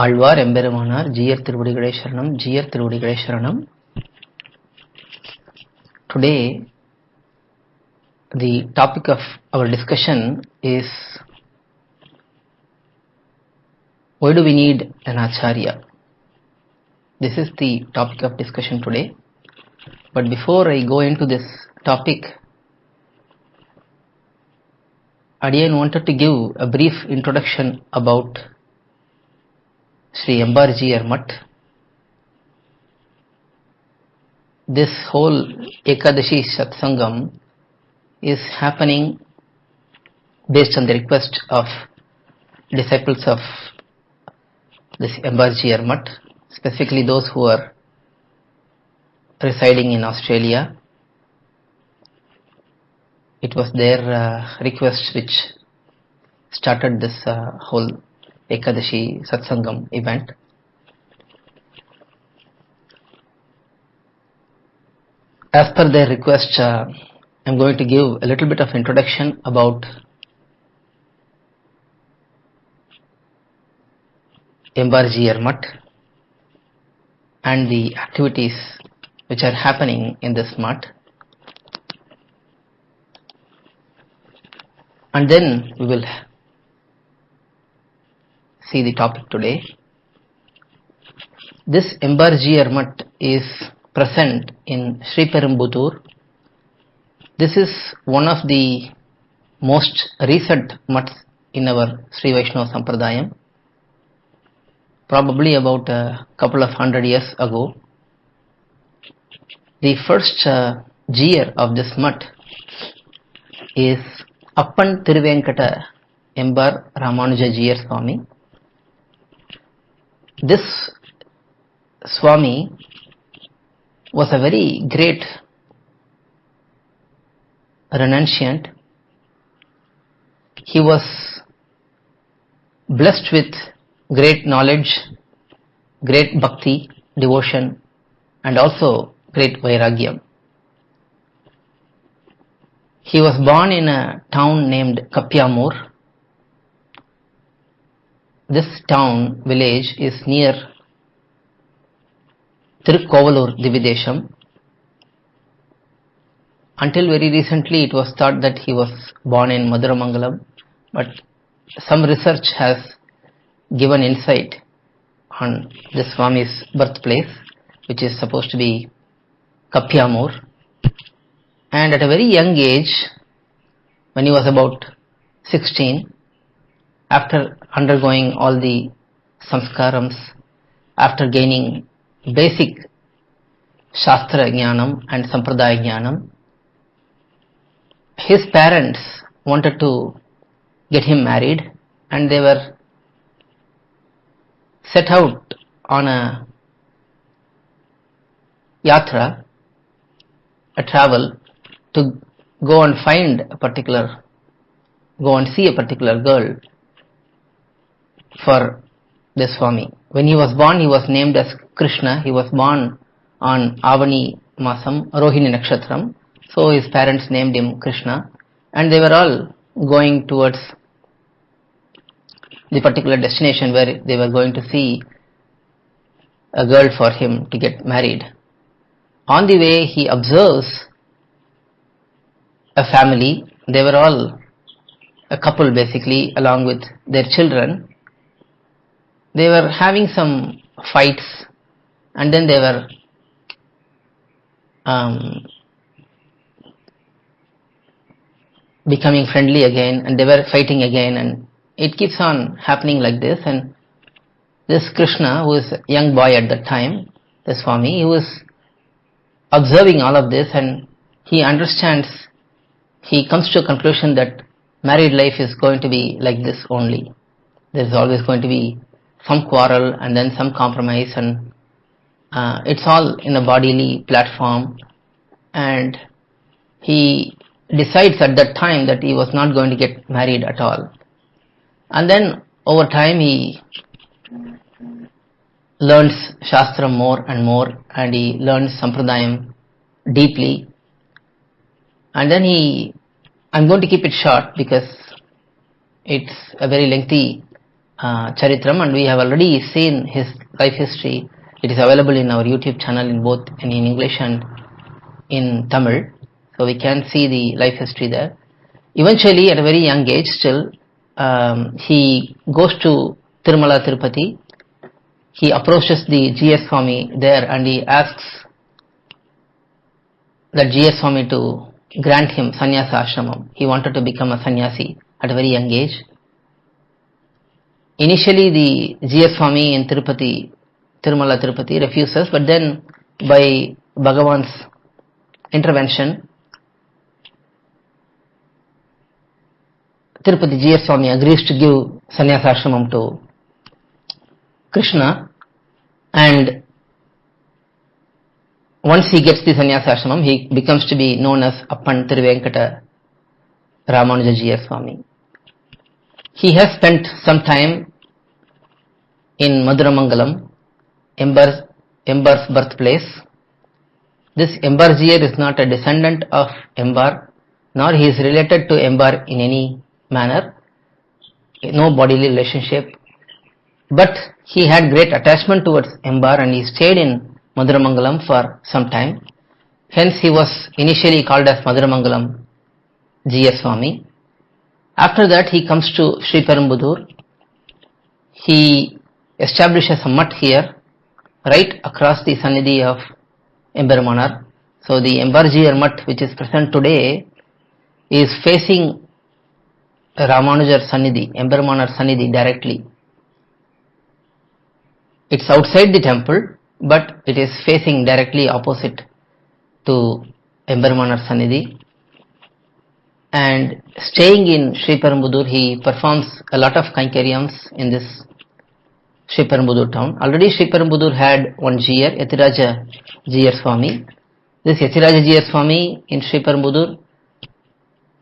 ஆழ்வார் எம்பெருமானார் ஜீயர் திருவடிகளே சரணம், ஜீயர் திருவடிகளே சரணம். Today the topic of our discussion is why do we need an acharya? This is the topic of discussion today. But before I go into this topic, Adiyan wanted to give a brief introduction about Sri Embarjiyar Mutt. This whole Ekadashi Satsangam is happening based on the request of disciples of this Embarjiyar Mutt, specifically those who are residing in Australia. It was their request which started this whole Ekadashi Satsangam event. As per their request, I'm going to give a little bit of introduction about Embarjiyar Mutt and the activities which are happening in this mutt. And then we will see the topic today. This Embarjiyar Mutt is present in Sri Perumbudur. This is one of the most recent mutts in our Sri Vaishnava Sampradayam, probably about a couple of 100 years ago. The first Jiyar of this mutt is Appan Thiruvenkata Embar Ramanuja Jiyar Swami. This Swami was a very great renunciant. He was blessed with great knowledge, great bhakti, devotion, and also great vairagyam. He was born in a town named Kappyamur. This town, village, is near Tirukkovalur Dividesham. Until very recently it was thought that he was born in Maduramangalam, but some research has given insight on this Swami's birthplace, which is supposed to be Kappyamur. And at a very young age, when he was about 16, after undergoing all the samskarams, after gaining basic Shastra Jnanam and Sampradaya Jnanam, his parents wanted to get him married, and they were set out on a yatra, a travel, to go and see a particular girl for this Swami. When he was born, he was named as Krishna. He was born on Avani Masam, Rohini Nakshatram. So his parents named him Krishna, and they were all going towards the particular destination where they were going to see a girl for him to get married. On the way, he observes a family. They were all a couple basically, along with their children. They were having some fights, and then they were becoming friendly again, and they were fighting again, and it keeps on happening like this. And this Krishna, who is a young boy at that time, the Swami, he was observing all of this, and he understands, he comes to a conclusion that married life is going to be like this only. There is always going to be some quarrel and then some compromise, and it's all in a bodily platform. And he decides at that time that he was not going to get married at all. And then over time he learns Shastra more and more, and he learns Sampradayam deeply. And then I'm going to keep it short because it's a very lengthy Charitram, and we have already seen his life history. It is available in our YouTube channel in both in English and in Tamil, so we can see the life history there. Eventually, at a very young age, still he goes to Tirumala Tirupati. He approaches the GS Swami there and he asks that GS Swami to grant him sannyasa ashramam. He wanted to become a sannyasi at a very young age. Initially, the GS Swami in Tirupati, Tirumala Tirupati refuses, but then by Bhagavan's intervention, Tirupati GS Swami agrees to give sannyasa ashramam to Krishna, and once he gets the sannyasa ashramam, he becomes to be known as Appan Thiruvenkata Ramanuja GS Swami. He has spent some time in Maduramangalam, Embar's birthplace. This Embarjier is not a descendant of Embar, nor he is related to Embar in any manner, no bodily relationship, but he had great attachment towards Embar and he stayed in Maduramangalam for some time. Hence he was initially called as Maduramangalam GS Swami. After that he comes to Sriperumbudur. He establishes a mutt here, right across the Sannidhi of Emberumanar. So the Embarjier mutt which is present today is facing Ramanujar Sannidhi, Emberumanar Sannidhi directly. It's outside the temple, but it is facing directly opposite to Emberumanar Sannidhi. And staying in Sriperumbudur, he performs a lot of Kainkaryams in this Sriperumbudur town. Already Sriperumbudur had one GR, Yatiraja GR Swami. This Yatiraja GR Swami in Sriperumbudur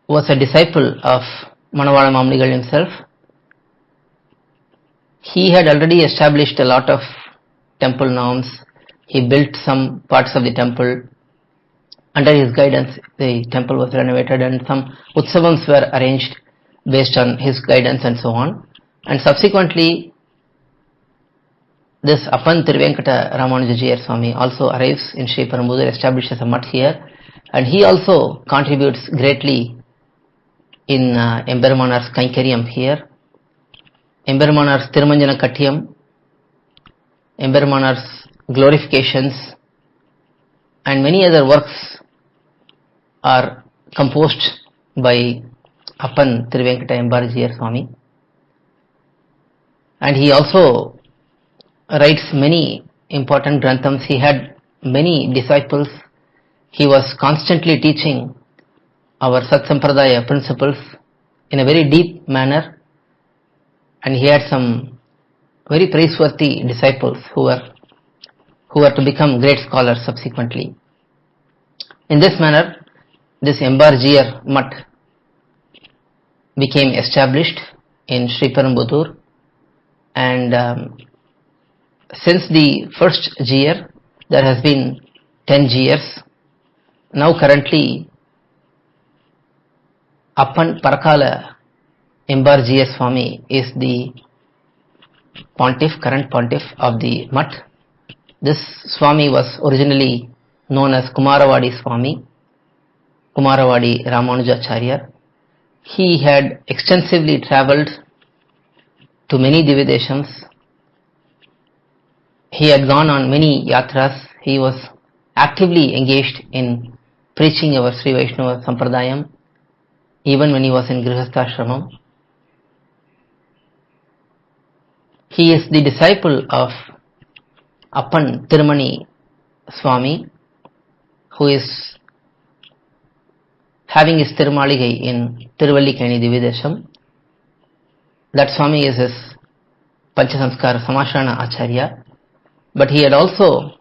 was a disciple of Manavala Mamnigal himself. He had already established a lot of temple norms. He built some parts of the temple. Under his guidance, the temple was renovated and some utsavams were arranged based on his guidance and so on. And subsequently, this Appan Thiruvenkata Ramanuja GR Swami also arrives in Sriperumbudur, establishes a mutt here, and he also contributes greatly in Emberumanar's Kainkaryam here. Emberumanar's Tirumanjana Kattiyam, Emberumanar's glorifications, and many other works are composed by Appan Thiruvenkata Embarjier Swami. And he also writes many important granthams. He had many disciples. He was constantly teaching our Sat Sampradaya principles in a very deep manner, and he had some very praiseworthy disciples who were to become great scholars subsequently. In this manner, this Embarjier mutt became established in Sriperumbudur, and since the first GR, there has been 10 GRs. Now currently, Appan Parakala Embarjier Swami is the current pontiff of the mutt. This Swami was originally known as Kumaravadi Swami, Kumaravadi Ramanujacharya. He had extensively travelled to many Divyadeshams. He had gone on many yatras. He was actively engaged in preaching our Sri Vaishnava Sampradayam, even when he was in Grihastha. He is the disciple of Appan Tirumani Swami, who is having his Tirumaligai in Tiruvallikeni Divyadesham. That Swami is his Panchasamskara Samashrana Acharya, but he had also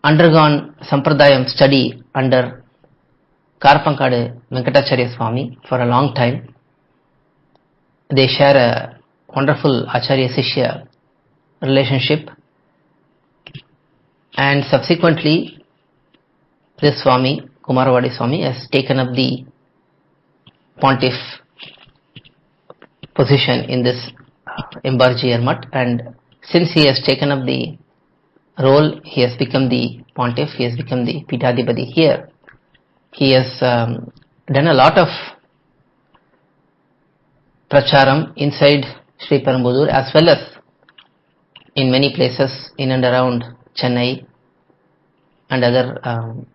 undergone Sampradayam study under Karapankade Venkatacharya Swami for a long time. They share a wonderful Acharya-Sishya relationship, and subsequently this Swami, Kumaravadi Swami, has taken up the pontiff position in this Imbarjiyar Mutt, and since he has taken up the role, he has become the pontiff, he has become the Pitadipati here. He has done a lot of pracharam inside Sri Perumbudur as well as in many places in and around Chennai and other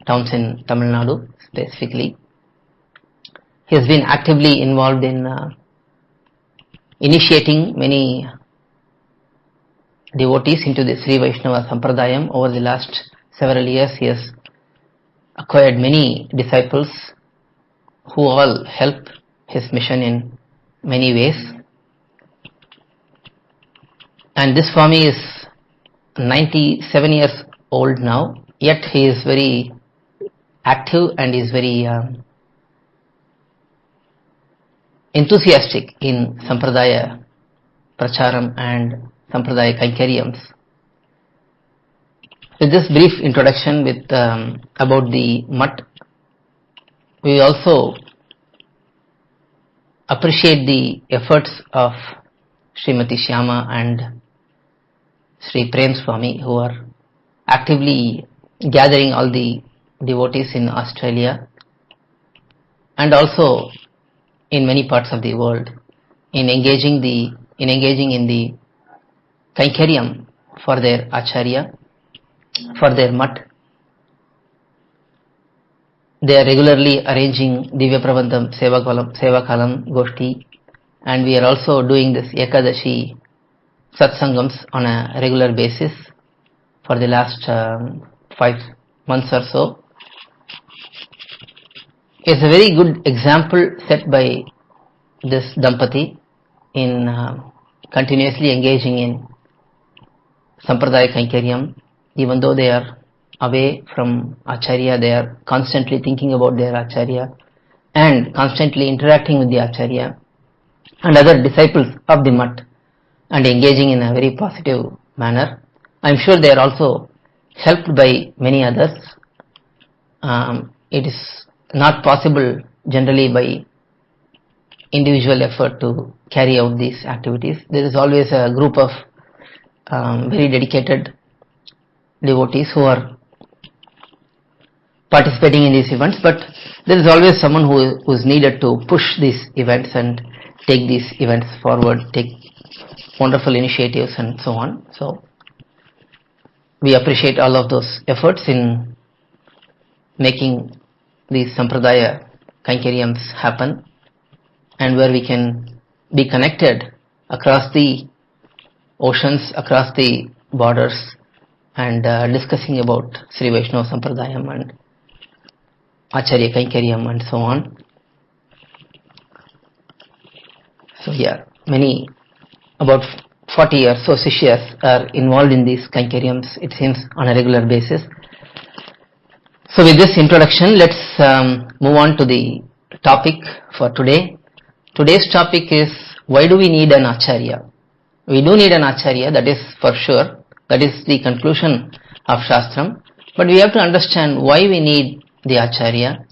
towns in Tamil Nadu specifically. He has been actively involved in initiating many devotees into the Sri Vaishnava Sampradayam. Over the last several years, he has acquired many disciples who all help his mission in many ways. And this Swami is 97 years old now, yet he is very active and is very enthusiastic in Sampradaya Pracharam and Sampradaya Kainkaryams. With this brief introduction with about the Mutt, we also appreciate the efforts of Srimati Shyama and Sri Prem Swami, who are actively gathering all the devotees in Australia and also in many parts of the world in engaging in the Kainkaryam for their Acharya, for their Mutt. They are regularly arranging Divya Prabandham Sevakalam Goshti, and we are also doing this Ekadashi Satsangams on a regular basis for the last 5 months or so. It's a very good example set by this Dampati in continuously engaging in Sampradaya Kainkaryam. Even though they are away from Acharya, they are constantly thinking about their Acharya and constantly interacting with the Acharya and other disciples of the Mutt and engaging in a very positive manner. I am sure they are also helped by many others. It is not possible generally by individual effort to carry out these activities. There is always a group of very dedicated devotees who are participating in these events, but there is always someone who is needed to push these events and take these events forward, take wonderful initiatives and so on. So we appreciate all of those efforts in making these Sampradaya Kainkaryams happen, and where we can be connected across the oceans, across the borders, and discussing about Sri Vaishnava Sampradayam and Acharya Kainkaryam and so on. So yeah, many, about 40 or so Sishyas are involved in these Kainkaryams, it seems, on a regular basis. So with this introduction, let's move on to the topic for today. Today's topic is, why do we need an Acharya? We do need an Acharya, that is for sure. That is the conclusion of Shastram. But we have to understand why we need the Acharya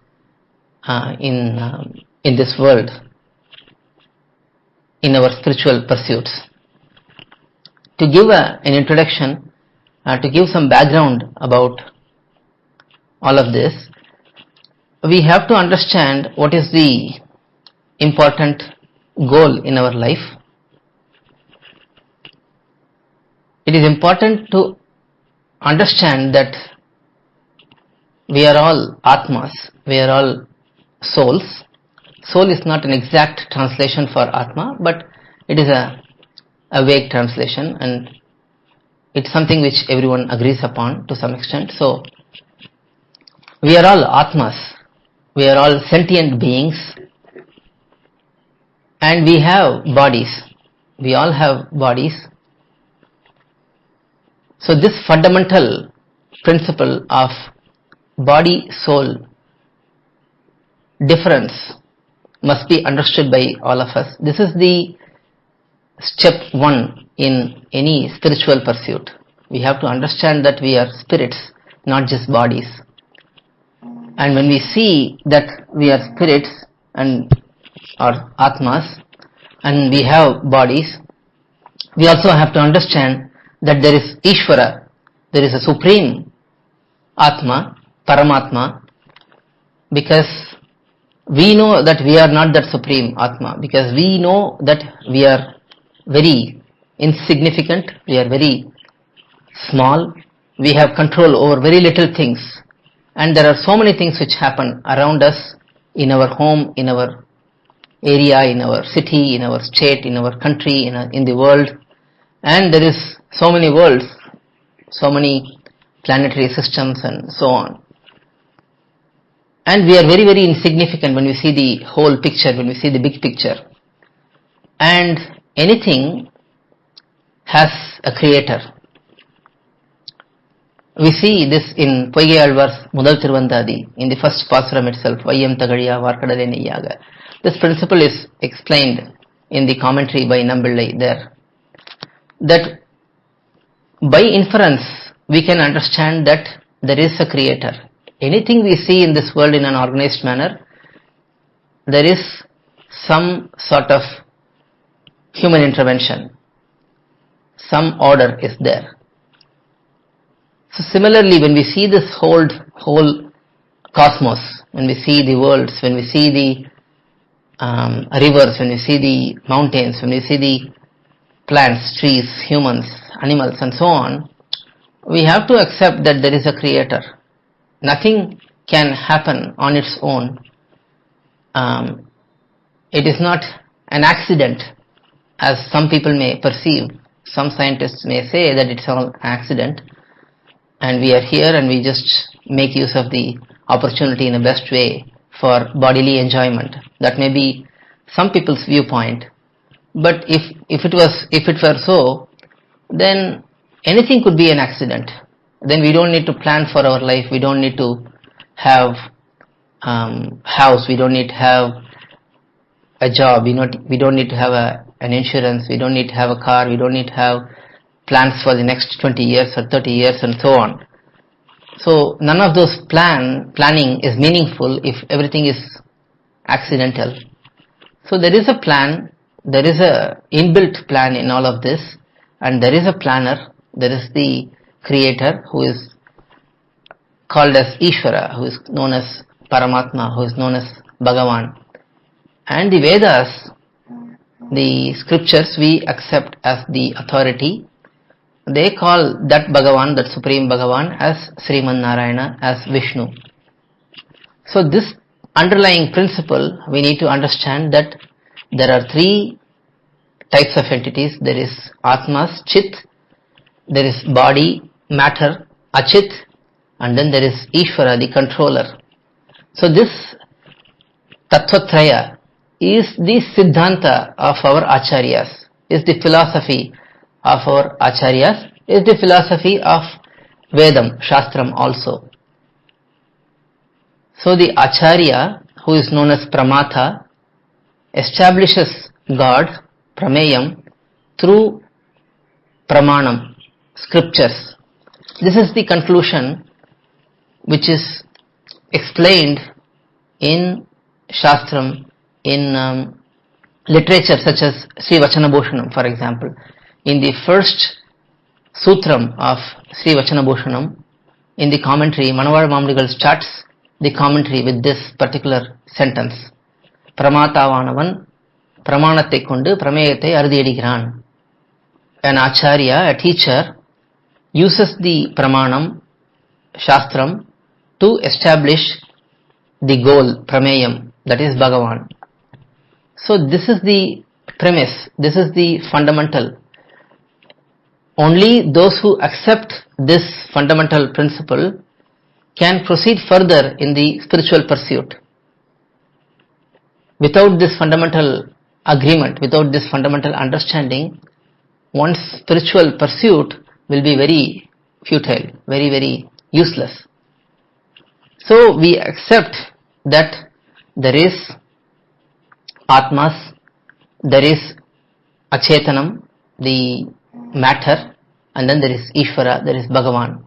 in this world, in our spiritual pursuits. To give an introduction, to give some background about all of this, we have to understand what is the important goal in our life. It is important to understand that we are all Atmas, we are all souls. Soul is not an exact translation for Atma, but it is a vague translation, and it's something which everyone agrees upon to some extent. So we are all Atmas, we are all sentient beings, and we have bodies. We all have bodies. So this fundamental principle of body-soul difference must be understood by all of us. This is the step one in any spiritual pursuit. We have to understand that we are spirits, not just bodies. And when we see that we are spirits and or Atmas, and we have bodies, we also have to understand that there is Ishvara, there is a supreme Atma, Paramatma, because we know that we are not that supreme Atma, because we know that we are very insignificant, we are very small, we have control over very little things, and there are so many things which happen around us, in our home, in our area, in our city, in our state, in our country, in the world, and there is so many worlds, so many planetary systems and so on. And we are very, very insignificant when we see the whole picture, when we see the big picture. And anything has a creator. We see this in Poigayalvar's Mudal Tiruvandadi, in the first pasuram itself, Vayyam Tagadiya Varkadale Neyyaga. This principle is explained in the commentary by Nambillai there. That by inference we can understand that there is a creator. Anything we see in this world in an organized manner, there is some sort of human intervention. Some order is there. So similarly, when we see this whole cosmos, when we see the worlds, when we see the rivers, when we see the mountains, when we see the plants, trees, humans, animals and so on, we have to accept that there is a creator. Nothing can happen on its own. It is not an accident, as some people may perceive. Some scientists may say that it's all an accident, and we are here and we just make use of the opportunity in the best way for bodily enjoyment. That may be some people's viewpoint. But if it were so, then anything could be an accident. Then we don't need to plan for our life. We don't need to have house. We don't need to have a job. We don't need to have an insurance. We don't need to have a car. We don't need to have plans for the next 20 years or 30 years and so on. So none of those planning is meaningful if everything is accidental. So there is a plan, there is a inbuilt plan in all of this, and there is a planner, there is the creator who is called as Ishvara, who is known as Paramatma, who is known as Bhagavan. And the Vedas, the scriptures, we accept as the authority. They call that Bhagavan, that Supreme Bhagavan, as Sriman Narayana, as Vishnu. So this underlying principle, we need to understand that there are three types of entities. There is Atmas, Chit, there is body, matter, Achit, and then there is Ishvara, the controller. So this Tattvatraya is the Siddhanta of our Acharyas, is the philosophy of our Acharyas, is the philosophy of Vedam, Shastram also. So the Acharya, who is known as Pramatha, establishes God, Prameyam, through Pramanam, scriptures. This is the conclusion which is explained in Shastram, in literature such as Sri Vachanabhushanam, for example. In the first sutram of Sri Vachanabhushanam, in the commentary, Manavada Mamdigal starts the commentary with this particular sentence. Pramatavanavan Pramanathai kondu Prameyathai arudiyadigiran. An Acharya, a teacher, uses the Pramanam, Shastram, to establish the goal, Prameyam, that is Bhagavan. So this is the premise, this is the fundamental. Only those who accept this fundamental principle can proceed further in the spiritual pursuit. Without this fundamental agreement, without this fundamental understanding, one's spiritual pursuit will be very futile, very, very useless. So we accept that there is Atmas, there is Achetanam, the matter, and then there is Ishvara, there is Bhagavan.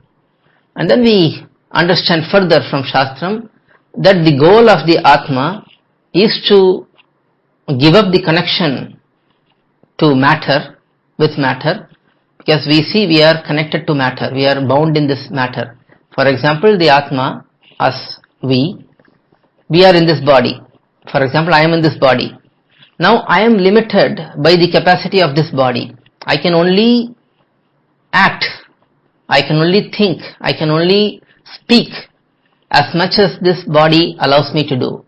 And then we understand further from Shastram that the goal of the Atma is to give up the connection to matter, with matter, because we see we are connected to matter, we are bound in this matter. For example, the Atma, us, we are in this body. For example, I am in this body. Now I am limited by the capacity of this body. I can only act, I can only think, I can only speak as much as this body allows me to do.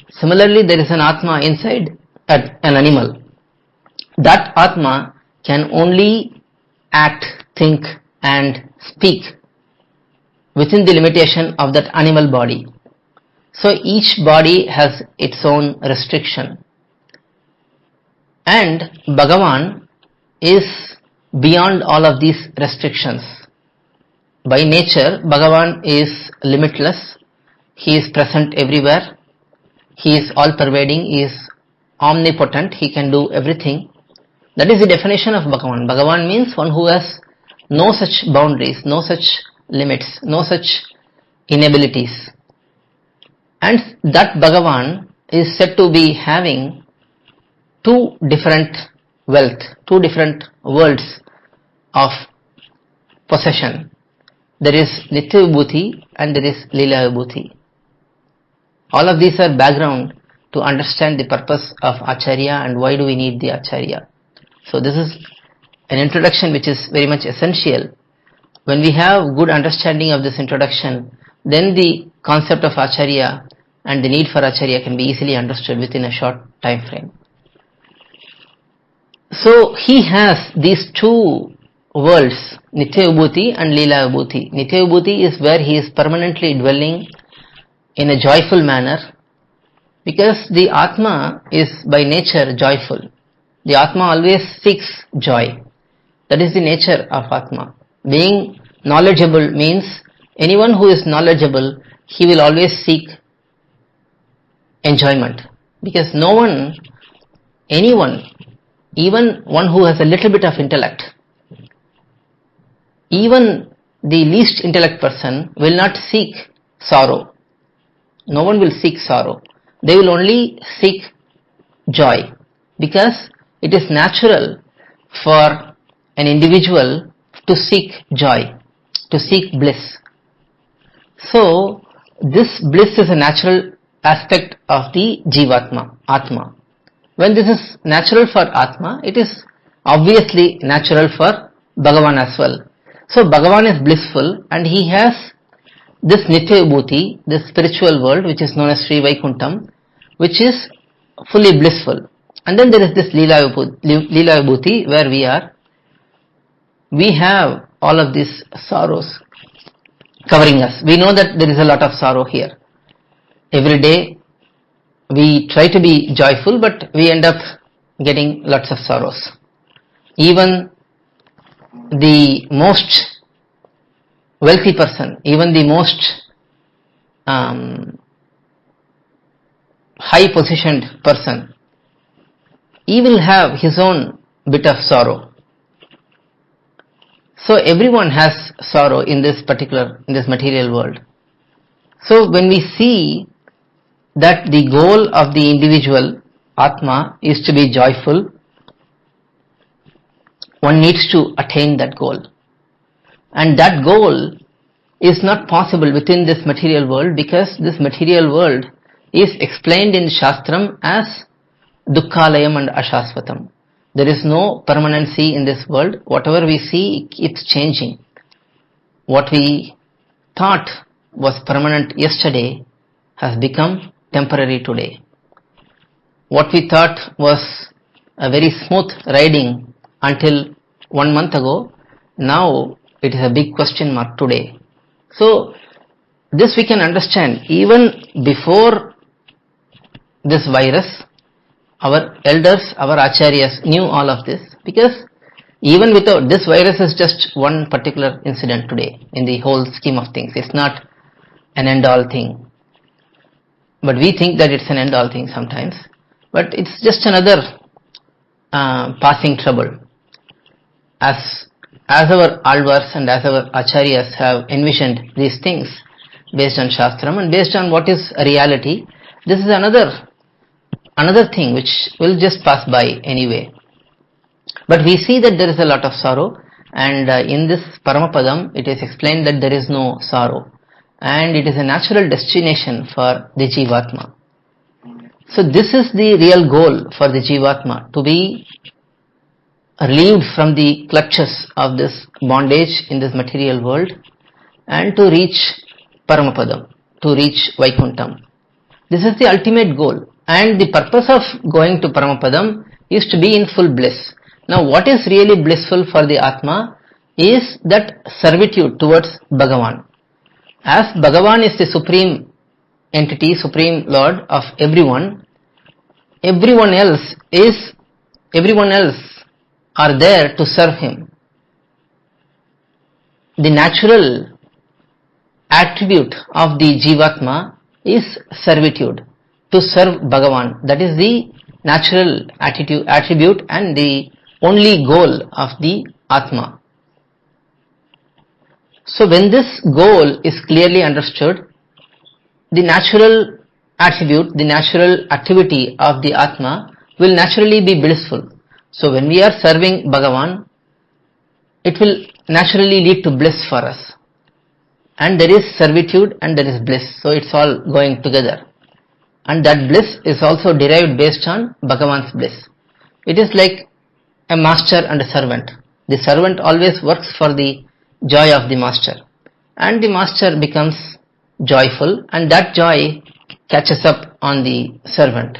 Similarly, there is an Atma inside an animal. That Atma can only act, think and speak within the limitation of that animal body. So each body has its own restriction. And Bhagavan is beyond all of these restrictions. By nature, Bhagavan is limitless. He is present everywhere. He is all-pervading. He is omnipotent. He can do everything. That is the definition of Bhagavan. Bhagavan means one who has no such boundaries, no such limits, no such inabilities. And that Bhagavan is said to be having two different wealth, two different worlds of possession. There is Nitya Vibhuti and there is Leela Vibhuti. All of these are background to understand the purpose of Acharya and why do we need the Acharya. So this is an introduction which is very much essential. When we have good understanding of this introduction, then the concept of Acharya and the need for Acharya can be easily understood within a short time frame. So he has these two worlds, Nitya Vibhuti and Leela Vibhuti. Nitya Vibhuti is where he is permanently dwelling in a joyful manner, because the Atma is by nature joyful. The Atma always seeks joy. That is the nature of Atma. Being knowledgeable means anyone who is knowledgeable, he will always seek enjoyment. Because no one, anyone, even one who has a little bit of intellect, even the least intellect person will not seek sorrow. No one will seek sorrow. They will only seek joy, because it is natural for an individual to seek joy, to seek bliss. So this bliss is a natural aspect of the Jivatma, Atma. When this is natural for Atma, it is obviously natural for Bhagavan as well. So Bhagavan is blissful and he has this Nitya Vibhuti, this spiritual world which is known as Sri Vaikuntham, which is fully blissful. And then there is this Leela Vibhuti where we are. We have all of these sorrows covering us. We know that there is a lot of sorrow here. Every day we try to be joyful, but we end up getting lots of sorrows. Even the most wealthy person, even the most high positioned person, he will have his own bit of sorrow. So everyone has sorrow in this material world. So when we see that the goal of the individual Atma is to be joyful, one needs to attain that goal. And that goal is not possible within this material world, because this material world is explained in Shastram as Dukkhalayam and Ashasvatam. There is no permanency in this world. Whatever we see keeps changing. What we thought was permanent yesterday has become temporary today. What we thought was a very smooth riding until 1 month ago, now it is a big question mark today. So this we can understand. Even before this virus, our elders, our acharyas knew all of this, because even without this virus is just one particular incident today in the whole scheme of things. It's not an end-all thing. But we think that it's an end-all thing sometimes. But it's just another passing trouble. As our Alvars and as our Acharyas have envisioned these things based on Shastram and based on what is a reality, this is another thing which will just pass by anyway. But we see that there is a lot of sorrow, and in this Paramapadam it is explained that there is no sorrow, and it is a natural destination for the Jivatma. So this is the real goal for the Jivatma, to be relieved from the clutches of this bondage in this material world and to reach Paramapadam, to reach Vaikuntham. This is the ultimate goal, and the purpose of going to Paramapadam is to be in full bliss. Now what is really blissful for the Atma is that servitude towards Bhagavan. As Bhagavan is the supreme entity, supreme lord of everyone, everyone else are there to serve him. The natural attribute of the Jivatma is servitude, to serve Bhagavan. That is the natural attribute and the only goal of the Atma. So when this goal is clearly understood, the natural attribute, the natural activity of the Atma will naturally be blissful. So when we are serving Bhagavan, it will naturally lead to bliss for us. And there is servitude and there is bliss. So it's all going together. And that bliss is also derived based on Bhagavan's bliss. It is like a master and a servant. The servant always works for the joy of the master, and the master becomes joyful, and that joy catches up on the servant.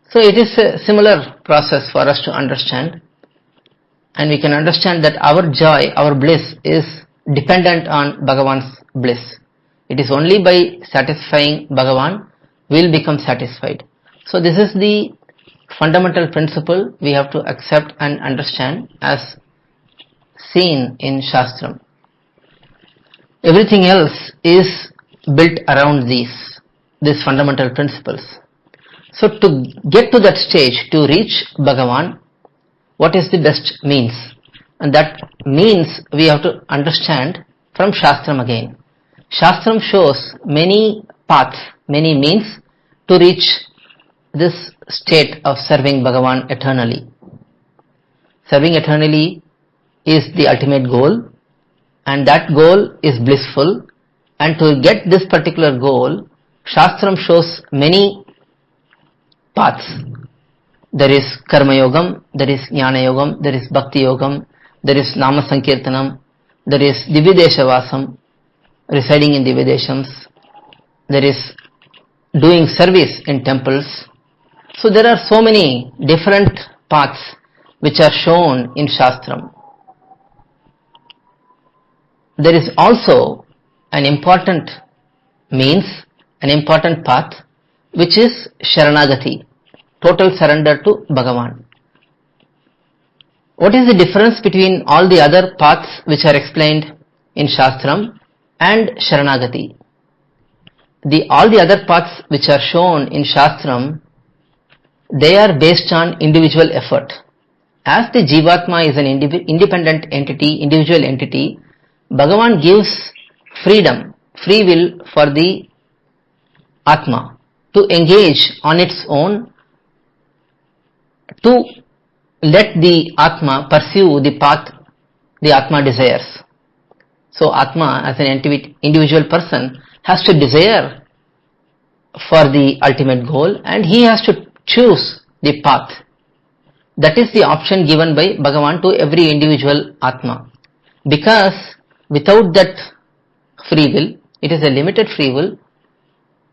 So it is a similar process for us to understand, and we can understand that our joy, our bliss is dependent on Bhagavan's bliss. It is only by satisfying Bhagavan we will become satisfied. So this is the fundamental principle we have to accept and understand as seen in Shastram. Everything else is built around these fundamental principles. So to get to that stage, to reach Bhagavan, what is the best means? And that means we have to understand from Shastram again. Shastram shows many paths, many means to reach this state of serving Bhagavan eternally. Serving eternally is the ultimate goal, and that goal is blissful, and to get this particular goal, Shastram shows many paths. There is Karma Yogam, there is Jnana Yogam, there is Bhakti Yogam, there is Nama Sankirtanam, there is Divyadesha Vasam, residing in Divyadeshams, there is doing service in temples. So there are so many different paths which are shown in Shastram. There is also an important means, an important path, which is Sharanagati, total surrender to Bhagavan. What is the difference between all the other paths which are explained in Shastram and Sharanagati? All the other paths which are shown in Shastram, they are based on individual effort. As the Jivatma is an independent entity, individual entity, Bhagavan gives freedom, free will for the Atma to engage on its own, to let the Atma pursue the path the Atma desires. So Atma as an individual person has to desire for the ultimate goal, and he has to choose the path. That is the option given by Bhagavan to every individual Atma. Because without that free will, it is a limited free will,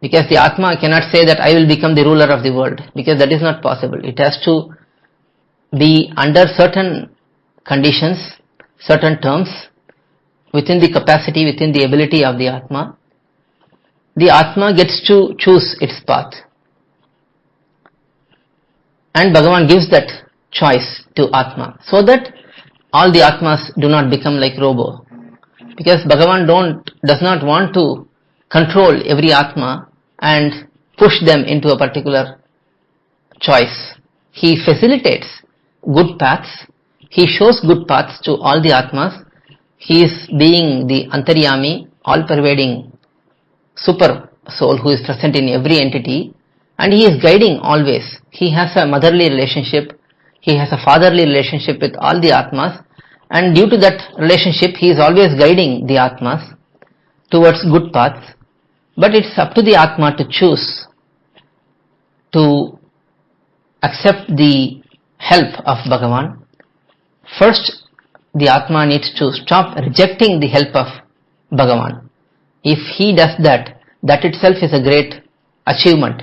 because the Atma cannot say that I will become the ruler of the world, because that is not possible. It has to be under certain conditions, certain terms, within the capacity, within the ability of the Atma. The Atma gets to choose its path. And Bhagavan gives that choice to Atma, so that all the Atmas do not become like robo. Because Bhagavan does not want to control every Atma and push them into a particular choice. He facilitates good paths. He shows good paths to all the Atmas. He is being the Antaryami, all-pervading super soul who is present in every entity, and he is guiding always. He has a motherly relationship. He has a fatherly relationship with all the Atmas, and due to that relationship he is always guiding the Atmas towards good paths. But it's up to the Atma to choose to accept the help of Bhagavan. First, the Atma needs to stop rejecting the help of Bhagavan. If he does that, that itself is a great achievement.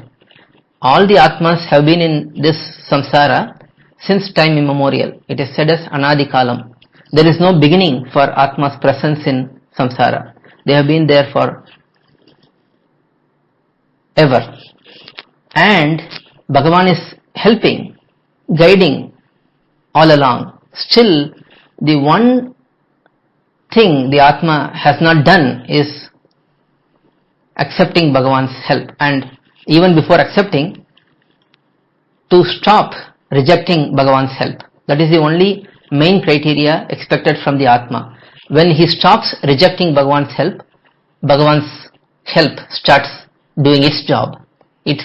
All the Atmas have been in this samsara since time immemorial. It is said as Anadi Kalam. There is no beginning for Atma's presence in samsara. They have been there for ever. And Bhagavan is helping, guiding all along. Still, the one thing the Atma has not done is accepting Bhagavan's help, and even before accepting, to stop rejecting Bhagavan's help. That is the only main criteria expected from the Atma. When he stops rejecting Bhagavan's help, Bhagavan's help starts doing its job. It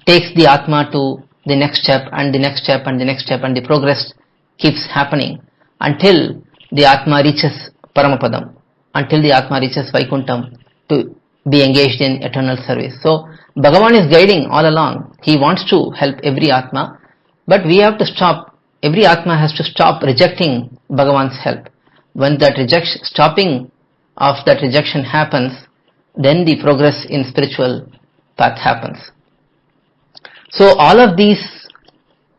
takes the Atma to the next step and the next step and the next step, and the progress keeps happening until the Atma reaches Paramapadam, until the Atma reaches Vaikuntham to be engaged in eternal service. So Bhagavan is guiding all along. He wants to help every Atma, but we have to stop. Every Atma has to stop rejecting Bhagavan's help. When that stopping of that rejection happens, then the progress in spiritual path happens. So all of these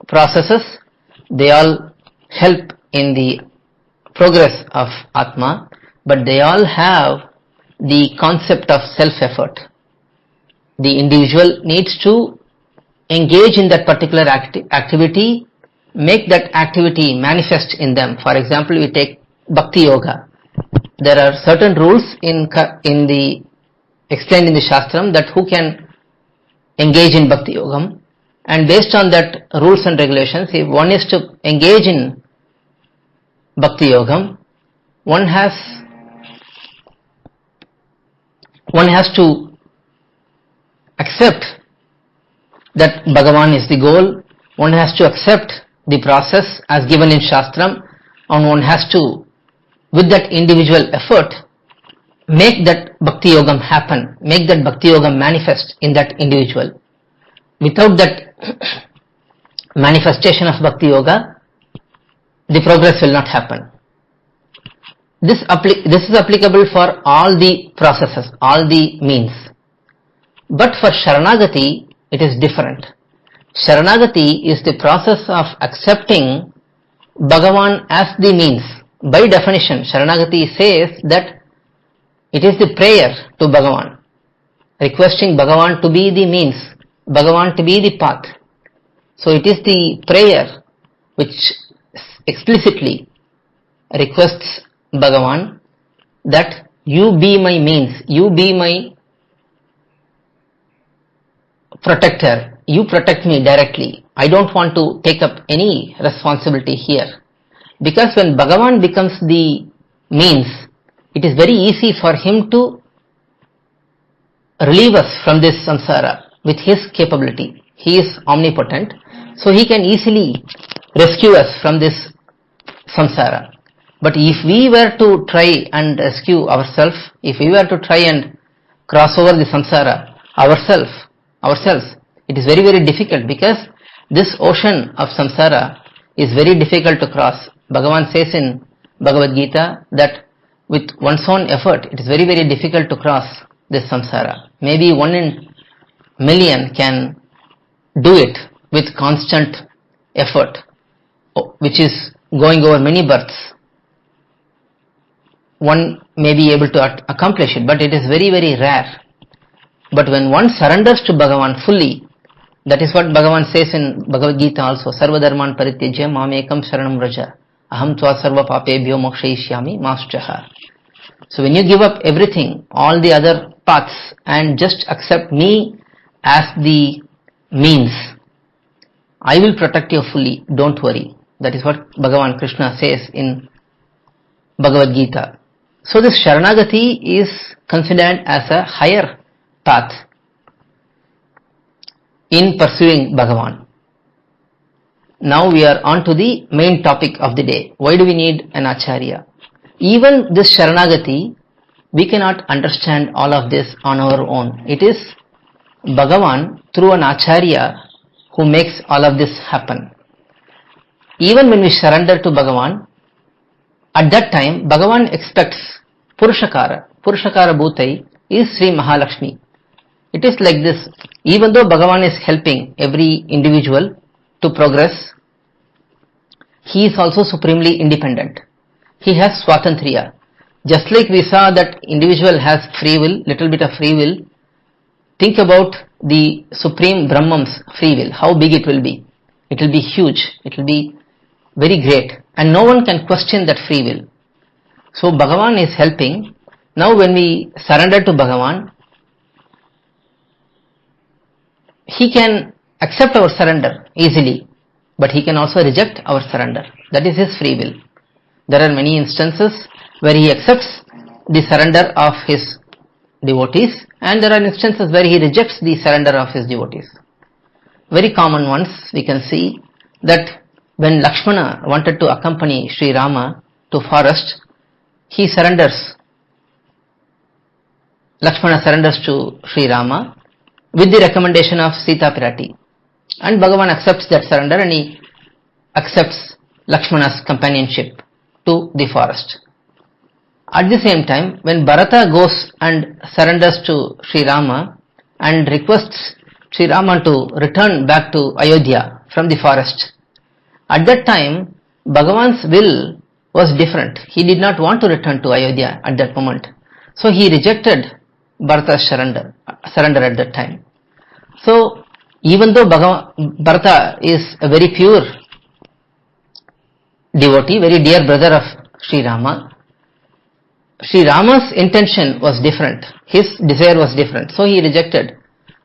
processes, they all help in the progress of Atma, but they all have the concept of self-effort. The individual needs to engage in that particular activity, make that activity manifest in them. For example, we take Bhakti Yoga. There are certain rules explained in the Shastram that who can engage in Bhakti Yogam, and based on that rules and regulations, if one is to engage in Bhakti Yogam, one has to accept that Bhagavan is the goal, one has to accept the process as given in Shastram, and one has to, with that individual effort, make that Bhakti Yogam happen, make that Bhakti Yogam manifest in that individual. Without that manifestation of Bhakti Yoga, the progress will not happen. This is applicable for all the processes, all the means. But for Sharanagati, it is different. Sharanagati is the process of accepting Bhagavan as the means. By definition, Sharanagati says that it is the prayer to Bhagavan, requesting Bhagavan to be the means, Bhagavan to be the path. So it is the prayer which explicitly requests Bhagavan that you be my means, you be my protector, you protect me directly. I don't want to take up any responsibility here. Because when Bhagavan becomes the means, it is very easy for him to relieve us from this samsara with his capability. He is omnipotent, so he can easily rescue us from this samsara. But if we were to try and rescue ourselves, if we were to try and cross over the samsara ourselves, it is very, very difficult, because this ocean of samsara is very difficult to cross. Bhagavan says in Bhagavad Gita that with one's own effort, it is very, very difficult to cross this samsara. Maybe 1 in million can do it with constant effort, which is going over many births. One may be able to accomplish it, but it is very, very rare. But when one surrenders to Bhagavan fully, that is what Bhagavan says in Bhagavad Gita also, Sarva Dharman Parityajya Mamekam Sharanam Vraja Aham Tva Sarva Papebhyo Mokshayishyami Maschaha. So when you give up everything, all the other paths, and just accept me as the means, I will protect you fully, don't worry. That is what Bhagavan Krishna says in Bhagavad Gita. So this Sharanagati is considered as a higher path in pursuing Bhagavan. now we are on to the main topic of the day. Why do we need an Acharya? Even this Sharanagati, we cannot understand all of this on our own. It is Bhagavan through an Acharya who makes all of this happen. Even when we surrender to Bhagavan, at that time Bhagavan expects Purushakara. Purushakara Bhutai is Sri Mahalakshmi. It is like this. Even though Bhagavan is helping every individual to progress, he is also supremely independent. He has Swatantriya. Just like we saw that individual has free will, little bit of free will, think about the Supreme Brahman's free will, how big it will be. It will be huge, it will be very great, and no one can question that free will. So Bhagavan is helping. Now when we surrender to Bhagavan, he can accept our surrender easily, but he can also reject our surrender. That is his free will. There are many instances where he accepts the surrender of his devotees, and there are instances where he rejects the surrender of his devotees. Very common ones we can see that when Lakshmana wanted to accompany Sri Rama to forest, he surrenders. Lakshmana surrenders to Sri Rama with the recommendation of Sita Pirati, and Bhagavan accepts that surrender and he accepts Lakshmana's companionship to the forest. At the same time, when Bharata goes and surrenders to Sri Rama and requests Sri Rama to return back to Ayodhya from the forest, at that time Bhagavan's will was different. He did not want to return to Ayodhya at that moment. So he rejected Bharata's surrender at that time. So even though Bharata is a very pure devotee, very dear brother of Sri Rama, Sri Rama's intention was different. His desire was different. So he rejected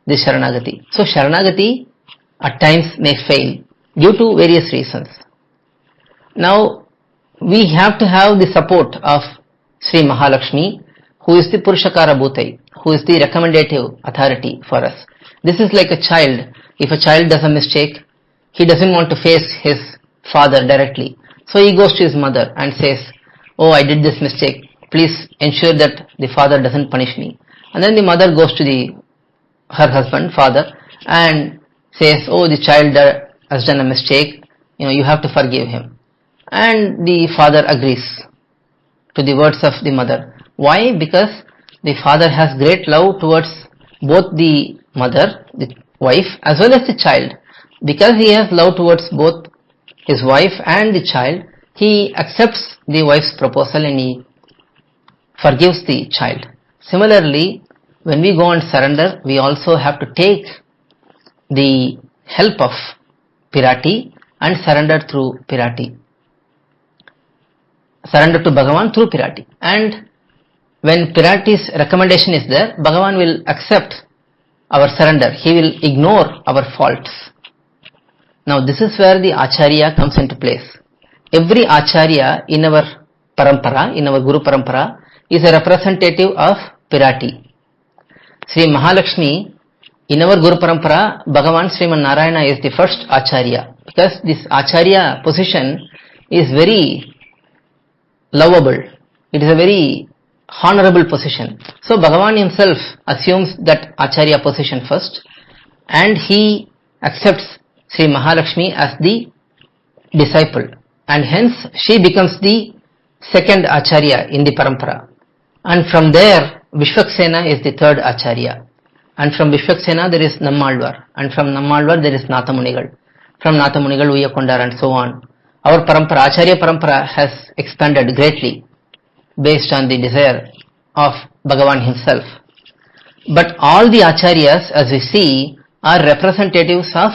this Sharanagati. So Sharanagati at times may fail due to various reasons. Now we have to have the support of Sri Mahalakshmi, who is the Purushakara Bhutai, who is the recommendative authority for us. This is like a child. If a child does a mistake, he doesn't want to face his father directly. So he goes to his mother and says, "Oh, I did this mistake. Please ensure that the father doesn't punish me." And then the mother goes to her husband, father, and says, "Oh, the child has done a mistake. You have to forgive him." And the father agrees to the words of the mother. Why? Because the father has great love towards both the mother, the wife, as well as the child. Because he has love towards both his wife and the child, he accepts the wife's proposal and he forgives the child. Similarly, when we go and surrender, we also have to take the help of Pirati and surrender through Pirati. Surrender to Bhagavan through Pirati. And when Pirati's recommendation is there, Bhagavan will accept our surrender. He will ignore our faults. Now this is where the Acharya comes into place. Every Acharya in our parampara, in our Guru parampara, is a representative of Pirati. Sri Mahalakshmi, in our Guru parampara, Bhagavan Sriman Narayana is the first Acharya, because this Acharya position is very lovable. It is a very honorable position. So Bhagavan himself assumes that Acharya position first, and he accepts Sri Mahalakshmi as the disciple, and hence she becomes the second Acharya in the parampara. And from there Vishwaksena is the third Acharya, and from Vishwaksena there is Nammalvar, and from Nammalvar there is Nathamunigal, from Nathamunigal Uyakondar, and so on. Our parampara, Acharya parampara, has expanded greatly based on the desire of Bhagavan himself. But all the Acharyas, as we see, are representatives of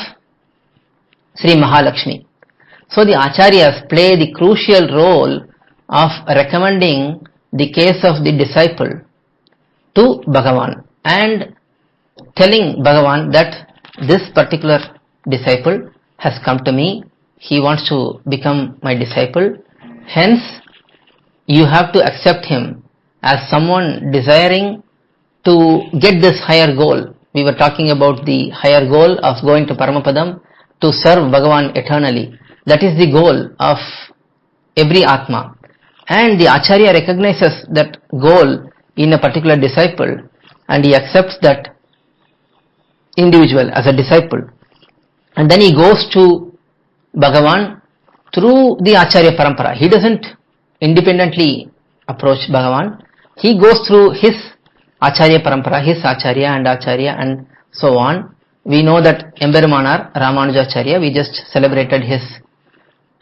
Sri Mahalakshmi. So the Acharyas play the crucial role of recommending the case of the disciple to Bhagavan and telling Bhagavan that this particular disciple has come to me, he wants to become my disciple, hence you have to accept him as someone desiring to get this higher goal. We were talking about the higher goal of going to Paramapadam, to serve Bhagavan eternally. That is the goal of every Atma. And the Acharya recognizes that goal in a particular disciple, and he accepts that individual as a disciple. And then he goes to Bhagavan through the Acharya Parampara. He doesn't independently approach Bhagavan. He goes through his Acharya Parampara, his Acharya and so on. We know that Embemanar Ramanujacharya, we just celebrated his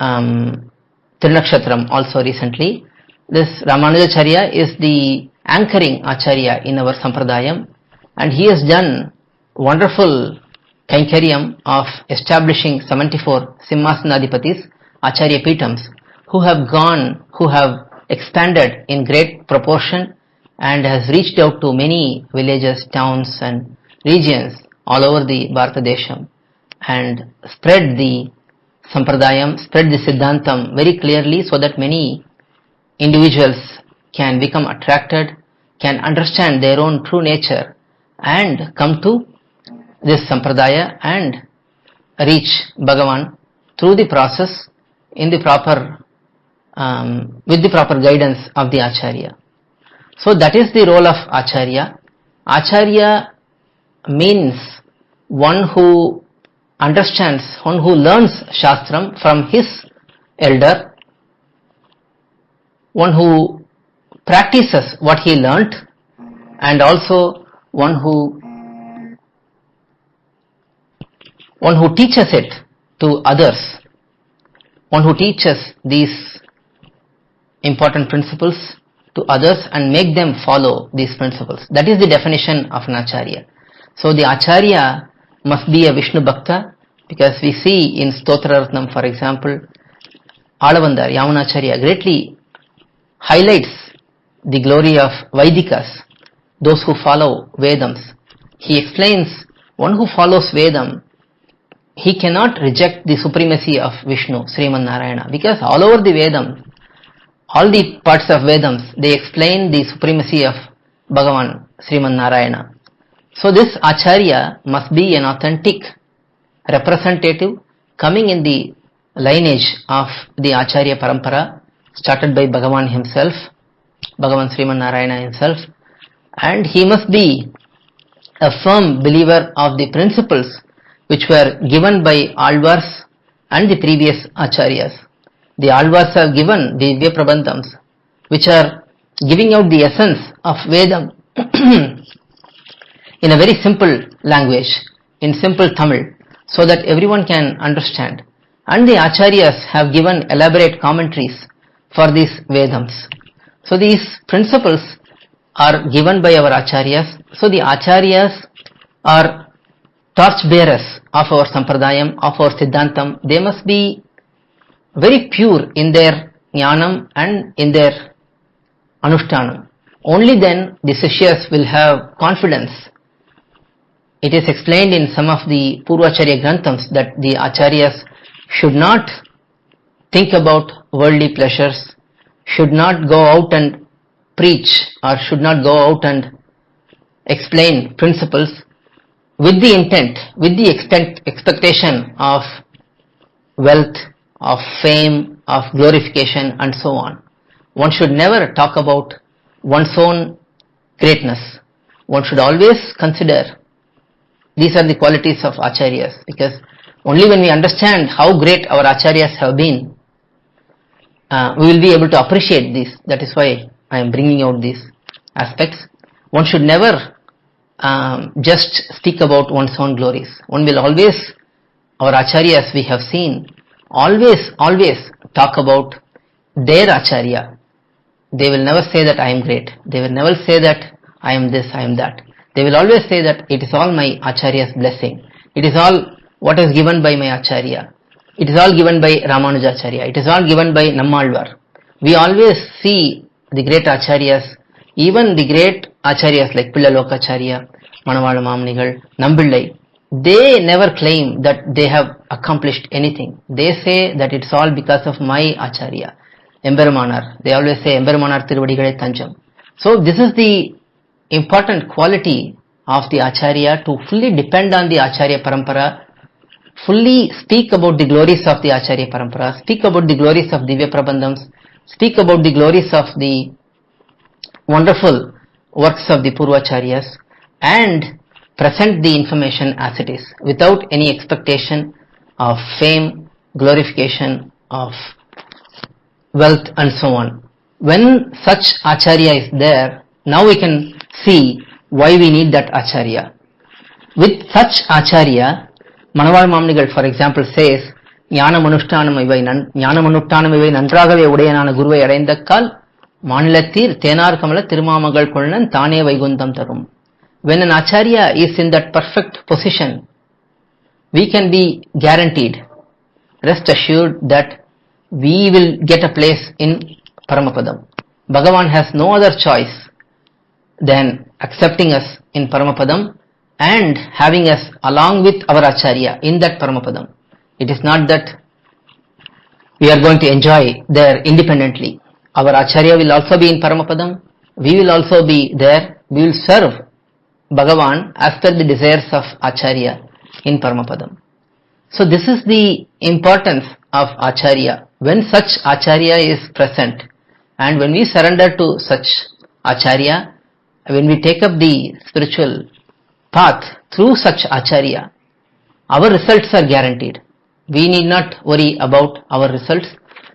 Trinakshatram also recently. This Ramanujacharya is the anchoring Acharya in our Sampradayam, and he has done wonderful Kainkaryam of establishing 74 Simhasanadipatis, Acharya Pitams, who have expanded in great proportion and has reached out to many villages, towns and regions all over the Bharatadesham and spread the Sampradayam, spread the Siddhantam very clearly, so that many individuals can become attracted, can understand their own true nature and come to this Sampradaya and reach Bhagavan through the process in the proper with the proper guidance of the Acharya. So that is the role of Acharya. Acharya means one who understands, one who learns Shastram from his elder, one who practices what he learnt, and also one who teaches it to others, one who teaches these important principles to others and make them follow these principles. That is the definition of an Acharya. So the Acharya must be a Vishnu Bhakta, because we see in Stotra Ratnam, for example, Alavandar, Yamunacharya greatly highlights the glory of Vaidikas, those who follow Vedams. He explains one who follows Vedam, he cannot reject the supremacy of Vishnu, Sriman Narayana, because all over the Vedam, all the parts of Vedams, they explain the supremacy of Bhagavan, Sriman Narayana. So this Acharya must be an authentic representative coming in the lineage of the Acharya Parampara, started by Bhagavan himself, Bhagavan Sriman Narayana himself, and he must be a firm believer of the principles which were given by Alvars and the previous Acharyas. The Alvars have given the Divya Prabandhams, which are giving out the essence of Vedam in a very simple language, in simple Tamil, so that everyone can understand. And the Acharyas have given elaborate commentaries for these Vedams. So these principles are given by our Acharyas. So the Acharyas are torch bearers of our Sampradayam, of our Siddhantam. They must be very pure in their Jnanam and in their Anushtanam. Only then the Sishyas will have confidence. It is explained in some of the Purvacharya Granthams that the Acharyas should not think about worldly pleasures, should not go out and preach, or should not go out and explain principles with the intent, with the expectation of wealth, of fame, of glorification and so on. One should never talk about one's own greatness. One should always consider these are the qualities of Acharyas, because only when we understand how great our Acharyas have been, we will be able to appreciate this. That is why I am bringing out these aspects. One should never just speak about one's own glories. One will always, our Acharyas we have seen, always talk about their Acharya. They will never say that I am great. They will never say that I am this, I am that. They will always say that it is all my Acharya's blessing. It is all what is given by my Acharya. It is all given by Ramanujacharya. It is all given by Nammalvar. We always see the great Acharyas, even the great Acharyas like Pillalokacharya, Manavala Mamnigal, Nambillai. They never claim that they have accomplished anything. They say that it's all because of my Acharya, Embemanar. They always say Embemanar Tiruvadigalai Tanjam. So this is the important quality of the Acharya, to fully depend on the Acharya Parampara fully speak about the glories of the Acharya Parampara, speak about the glories of Divya Prabandhams, speak about the glories of the wonderful works of the Purvacharyas, and present the information as it is, without any expectation of fame, glorification, of wealth and so on. When such Acharya is there, now we can see why we need that Acharya. With such Acharya, Manaval Mamnigal, for example, says, ஞானமனுஷ்டானம் இவை நன்றாகவே உடையனான குருவை அடைந்தக்கால் மாநிலத்தீர் தேனார் கமல திருமாமகள் கொள்ளன் தானே வைகுந்தம் தரும். When an Acharya is in that perfect position, we can be guaranteed, rest assured that we will get a place in Paramapadam. Bhagavan has no other choice than accepting us in Paramapadam and having us along with our Acharya in that Paramapadam. It is not that we are going to enjoy there independently. Our Acharya will also be in Paramapadam. We will also be there. We will serve Bhagavan as per the desires of Acharya in Paramapadam. So this is the importance of Acharya. When such Acharya is present and when we surrender to such Acharya, when we take up the spiritual path through such Acharya, our results are guaranteed. We need not worry about our results.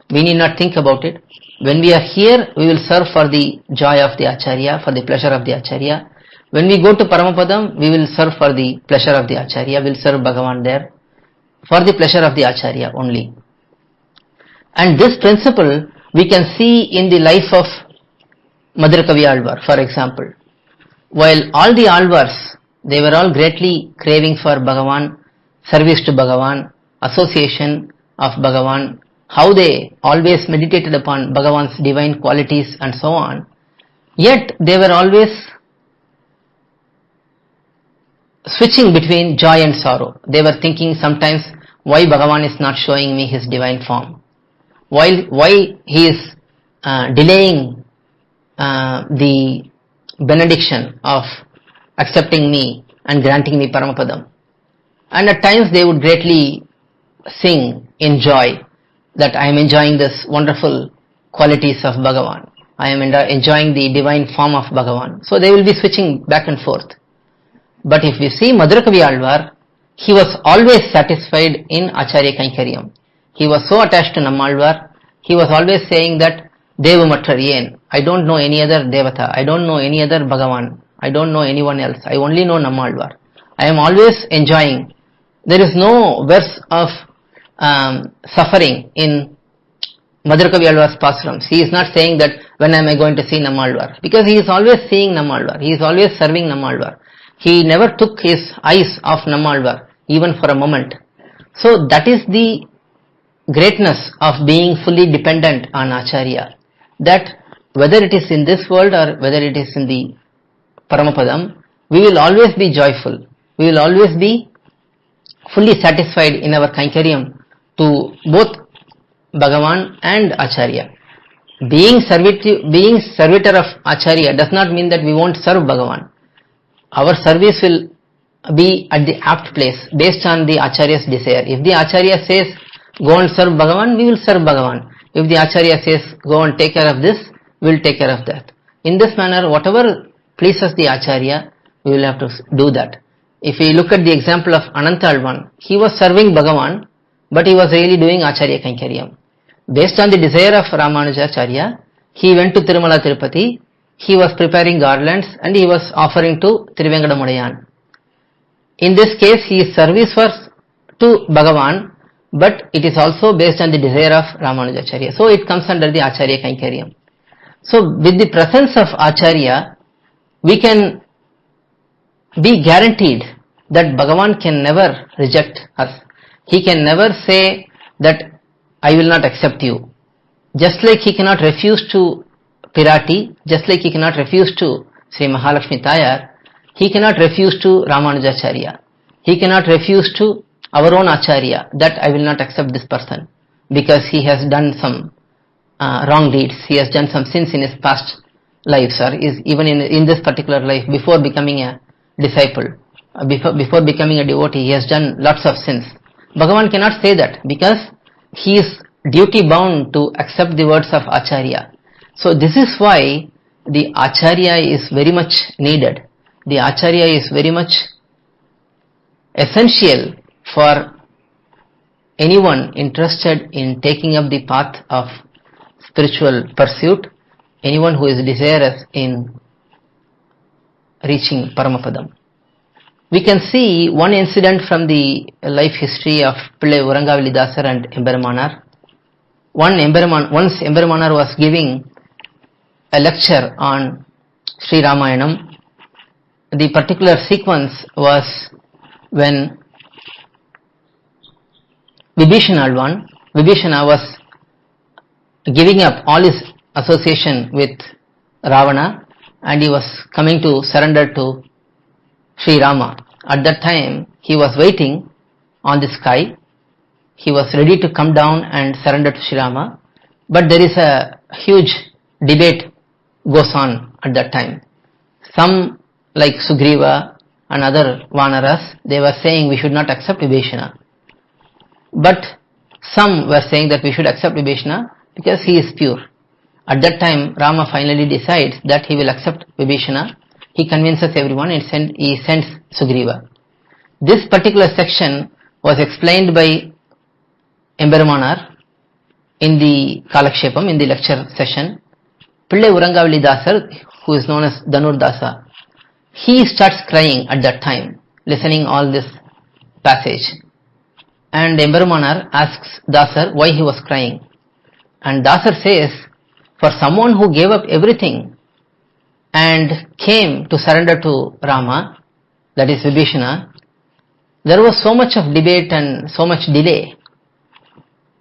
We need not think about it. When we are here, we will serve for the joy of the Acharya, for the pleasure of the Acharya. When we go to Paramapadam, we will serve for the pleasure of the Acharya. We will serve Bhagavan there for the pleasure of the Acharya only. And this principle we can see in the life of Madhurakavi Alvar, for example. While all the Alvars, they were all greatly craving for Bhagavan, service to Bhagavan, association of Bhagavan, how they always meditated upon Bhagavan's divine qualities and so on, yet they were always switching between joy and sorrow. They were thinking sometimes, why Bhagavan is not showing me his divine form? Why he is delaying the benediction of accepting me and granting me Paramapadam. And at times they would greatly sing in joy that I am enjoying this wonderful qualities of Bhagavan. I am enjoying the divine form of Bhagavan. So they will be switching back and forth. But if we see Madhurakavi Alvar, he was always satisfied in Acharya Kainkaryam. He was so attached to Nammalvar, he was always saying that Devamattaryen, I don't know any other Devata, I don't know any other Bhagavan, I don't know anyone else, I only know Nammalvar. I am always enjoying. There is no verse of suffering in Madhurakavi Alvar's pastorams. He is not saying that when am I going to see Nammalvar, because he is always seeing Nammalvar, he is always serving Nammalvar. He never took his eyes off Nammalvar even for a moment. So that is the greatness of being fully dependent on Acharya, that whether it is in this world or whether it is in the Paramapadam, we will always be joyful. We will always be fully satisfied in our Kainkaryam to both Bhagavan and Acharya. Being servitor of Acharya does not mean that we won't serve Bhagavan. Our service will be at the apt place based on the Acharya's desire. If the Acharya says go and serve Bhagavan, we will serve Bhagavan. If the Acharya says go and take care of this, we will take care of that. In this manner, whatever pleases the Acharya, we will have to do that. If we look at the example of Ananta Alvan, he was serving Bhagavan, but he was really doing Acharya Kainkaryam. Based on the desire of Ramanujacharya, he went to Tirumala Tirupati, he was preparing garlands and he was offering to Tiruvengadamudayan. In this case, his service was to Bhagavan, but it is also based on the desire of Ramanujacharya. So it comes under the Acharya Kainkaryam. So with the presence of Acharya, we can be guaranteed that Bhagavan can never reject us. He can never say that I will not accept you. Just like he cannot refuse to Pirati, just like he cannot refuse to Sri Mahalakshmi Tayar, he cannot refuse to Ramanujacharya. He cannot refuse to our own Acharya that I will not accept this person because he has done some wrong deeds, he has done some sins in his past lives, or is even in this particular life before becoming a disciple, before becoming a devotee, he has done lots of sins. Bhagavan cannot say that because he is duty bound to accept the words of Acharya. So this is why the Acharya is very much needed. The Acharya is very much essential for anyone interested in taking up the path of spiritual pursuit, anyone who is desirous in reaching Paramapadam. We can see one incident from the life history of Pillai Urangavalidasar and Emberamannar. Once Emberamannar was giving a lecture on Sri Ramayanam. The particular sequence was when Vibhishana was giving up all his association with Ravana and he was coming to surrender to Sri Rama. At that time, he was waiting on the sky. He was ready to come down and surrender to Sri Rama. But there is a huge debate goes on at that time. Some like Sugriva and other Vanaras, they were saying we should not accept Vibhishana. But some were saying that we should accept Vibhishana because he is pure. At that time, Rama finally decides that he will accept Vibhishana. He convinces everyone and he sends Sugriva. This particular section was explained by Emberamannar in the Kalakshepam, in the lecture session. Pillai Urangavalidasar, who is known as Dhanurdasa, he starts crying at that time, listening all this passage. And Emberamannar asks Dasar why he was crying. And Dasar says, for someone who gave up everything and came to surrender to Rama, that is Vibhishana, there was so much of debate and so much delay.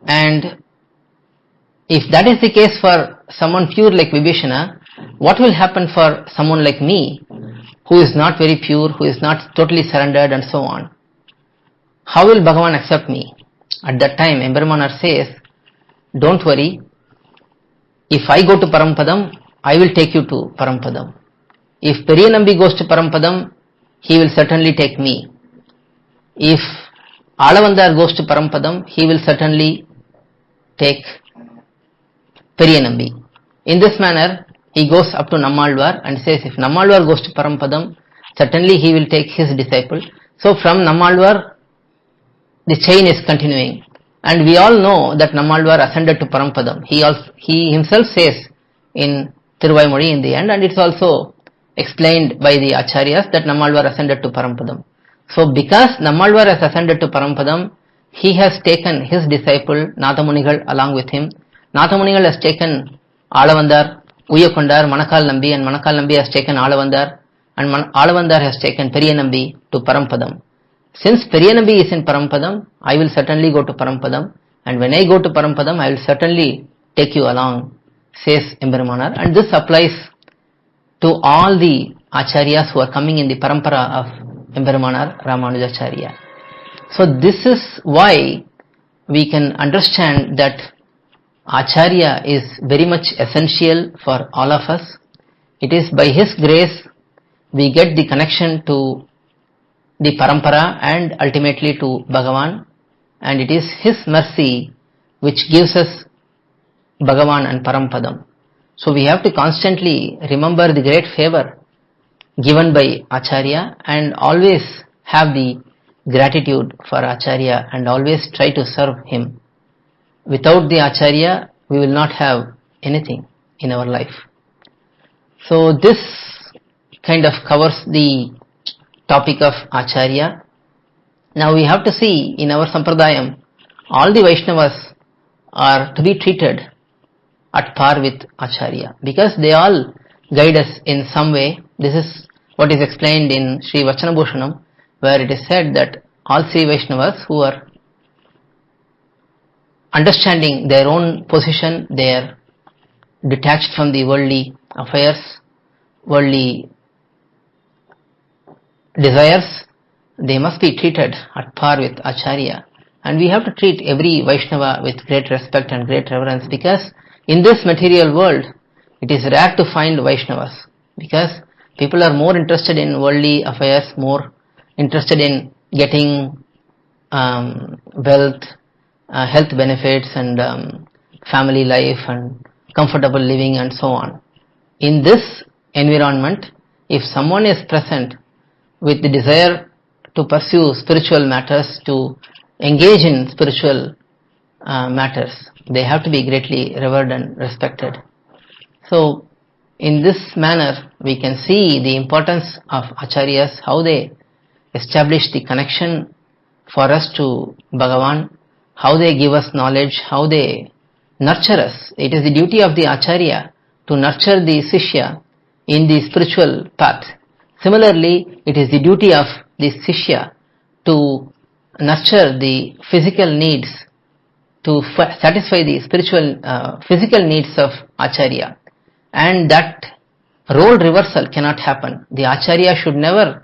And if that is the case for someone pure like Vibhishana, what will happen for someone like me, who is not very pure, who is not totally surrendered and so on? How will Bhagavan accept me? At that time, Emberamannar says, don't worry, if I go to Paramadam, I will take you to Paramadam. If Periyanambi goes to Paramadam, he will certainly take me. If Alavandar goes to Paramadam, he will certainly take Periyanambi. In this manner, he goes up to Nammalvar and says, if Nammalvar goes to Paramadam, certainly he will take his disciple. So from Nammalvar, the chain is continuing. And we all know that Nammalvar ascended to Paramadam. He himself says in Thiruvaimozhi in the end, and it's also explained by the Acharyas that Nammalvar ascended to Paramadam. So because Nammalvar has ascended to Paramadam, he has taken his disciple Nathamunigal along with him. Nathamunigal has taken Alavandar, Uyakondar, Manakal Nambi, and Manakal Nambi has taken Alavandar, and Alavandar has taken Periyanambi to Paramadam. Since Periyanambi is in Paramadam, I will certainly go to Paramadam, and when I go to Paramadam, I will certainly take you along, says Emberamannar. And this applies to all the Acharyas who are coming in the parampara of Emberamannar Ramanujacharya. So this is why we can understand that Acharya is very much essential for all of us. It is by his grace we get the connection to the parampara and ultimately to Bhagavan, and it is his mercy which gives us Bhagavan and Paramadam. So we have to constantly remember the great favor given by Acharya and always have the gratitude for Acharya and always try to serve him. Without the Acharya, we will not have anything in our life. So this kind of covers the topic of Acharya. Now we have to see in our Sampradayam, all the Vaishnavas are to be treated at par with Acharya because they all guide us in some way. This is what is explained in Sri Vachanabhushanam, where it is said that all three Vaishnavas who are understanding their own position, they are detached from the worldly affairs, worldly desires, they must be treated at par with Acharya. And we have to treat every Vaishnava with great respect and great reverence because in this material world, it is rare to find Vaishnavas because people are more interested in worldly affairs, more interested in getting wealth, health benefits, and family life and comfortable living and so on. In this environment, if someone is present with the desire to pursue spiritual matters, to engage in spiritual matters, they have to be greatly revered and respected. So in this manner we can see the importance of acharyas, how they establish the connection for us to Bhagavan, how they give us knowledge, how they nurture us. It is the duty of the acharya to nurture the Sishya in the spiritual path. Similarly, it is the duty of the Sishya to nurture the physical needs, to satisfy the spiritual physical needs of acharya. And that role reversal cannot happen. The acharya should never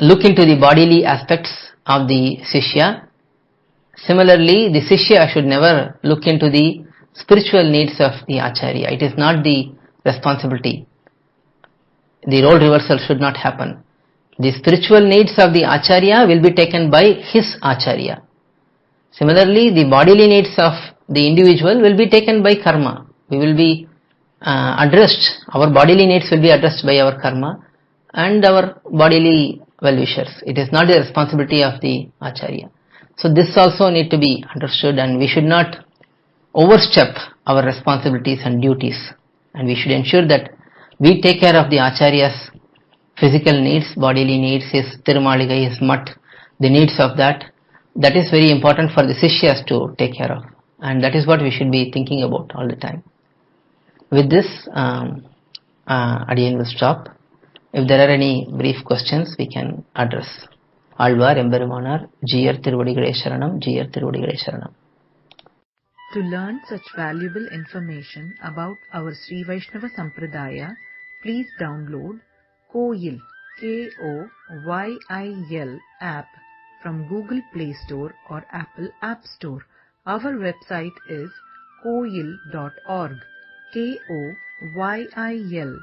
look into the bodily aspects of the Sishya. Similarly, the Sishya should never look into the spiritual needs of the acharya. It is not the responsibility. The role reversal should not happen. The spiritual needs of the acharya will be taken by his acharya. Similarly, the bodily needs of the individual will be taken by karma. We will be addressed, our bodily needs will be addressed by our karma and our bodily well-wishers. It is not the responsibility of the acharya. So this also need to be understood, and we should not overstep our responsibilities and duties, and we should ensure that we take care of the acharya's physical needs, bodily needs, his tirumaligai, his mat, the needs of that. That is very important for the Sishyas to take care of, and that is what we should be thinking about all the time. With this, Adiyan will stop. If there are any brief questions, we can address. Alvar Emberimanar, Jiyar Tiruvadigalai Sharanam, Jiyar Tiruvadigalai Sharanam. To learn such valuable information about our Sri Vaishnava Sampradaya, please download KOYIL, KOYIL app from Google Play Store or Apple App Store. Our website is koyil.org, KOYIL.org.